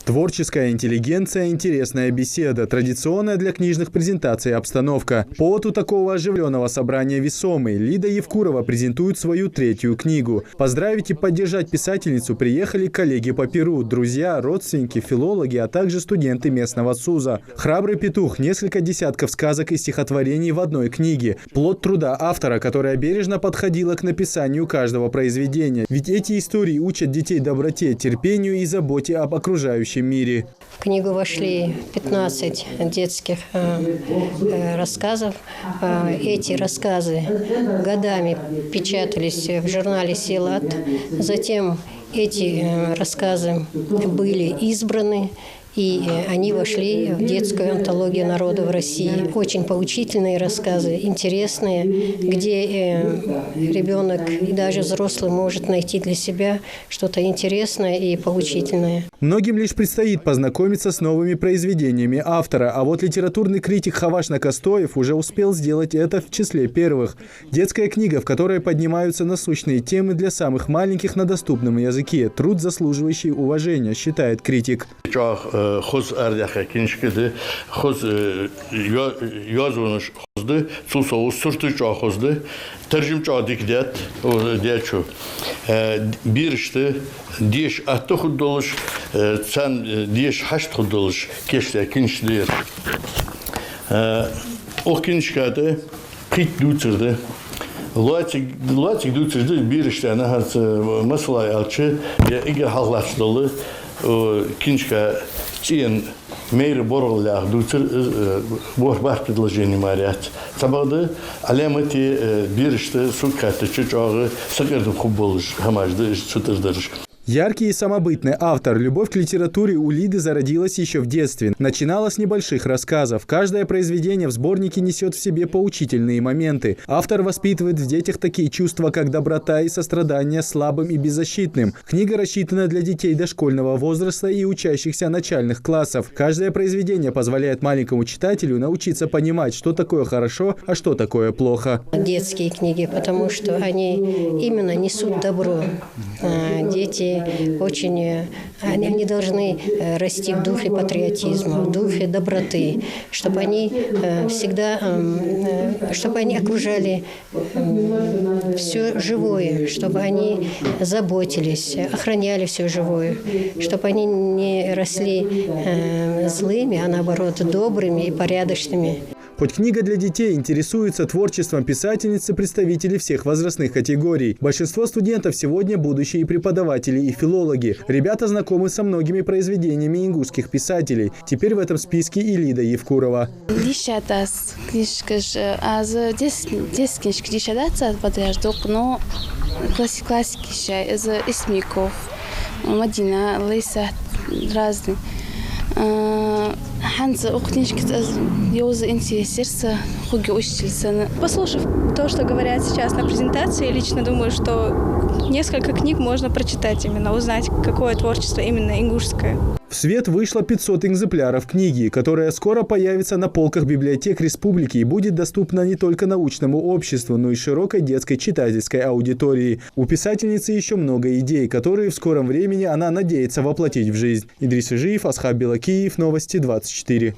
Творческая интеллигенция, интересная беседа, традиционная для книжных презентаций обстановка. Повод у такого оживленного собрания весомый. Лида Евкурова презентует свою третью книгу. Поздравить и поддержать писательницу приехали коллеги по перу, друзья, родственники, филологи, а также студенты местного СУЗа. «Храбрый петух» – несколько десятков сказок и стихотворений в одной книге. Плод труда автора, которая бережно подходила к написанию каждого произведения. Ведь эти истории учат детей доброте, терпению и заботе об окружающем мире. В книгу вошли 15 детских рассказов. Эти рассказы годами печатались в журнале «Силат». Затем эти рассказы были избраны, и они вошли в детскую антологию народов России. Очень поучительные рассказы, интересные, где ребенок и даже взрослый может найти для себя что-то интересное и поучительное. Многим лишь предстоит познакомиться с новыми произведениями автора, а вот литературный критик Хаваш Накостоев уже успел сделать это в числе первых. Детская книга, в которой поднимаются насущные темы для самых маленьких на доступном языке. Труд, заслуживающий уважения, считает критик. Xo'z ardaqqa kinchkidi, xo'z yozuvnish xozdi, susovu surtuch xozdi, terjimcha dikdat, diyachu. Birishti, diyesh attı xuddoluş, sen diyesh haşt xuddoluş, keşte kinçdir. O kinçkadi qit dutsirdi. Laçik dutsirdi, birishti ana has masalay alçı, ya ige hallaşdalı, кинчка чин мейр боролях дуцер борбар предложений марят. Сабады алемати бириште сукаты чучагы сакерды хуболыш хамажды сутырдырыш. Яркий и самобытный автор. Любовь к литературе у Лиды зародилась еще в детстве. Начинала с небольших рассказов. Каждое произведение в сборнике несет в себе поучительные моменты. Автор воспитывает в детях такие чувства, как доброта и сострадание слабым и беззащитным. Книга рассчитана для детей дошкольного возраста и учащихся начальных классов. Каждое произведение позволяет маленькому читателю научиться понимать, что такое хорошо, а что такое плохо. Детские книги, потому что они именно несут добро. Дети они должны расти в духе патриотизма, в духе доброты, чтобы они всегда, чтобы они окружали все живое, чтобы они заботились, охраняли все живое, чтобы они не росли злыми, а наоборот добрыми и порядочными. Хоть книга для детей, интересуется творчеством писательницы представителей всех возрастных категорий. Большинство студентов сегодня будущие преподаватели и филологи. Ребята знакомы со многими произведениями ингушских писателей. Теперь в этом списке и Лида Евкурова. Послушав то, что говорят сейчас на презентации, лично думаю, что несколько книг можно прочитать именно, узнать, какое творчество именно ингушское. В свет вышло 500 экземпляров книги, которая скоро появится на полках библиотек республики и будет доступна не только научному обществу, но и широкой детской читательской аудитории. У писательницы еще много идей, которые в скором времени она надеется воплотить в жизнь. Идрис Ижиев, Асхаб Белакиев, Новости 24.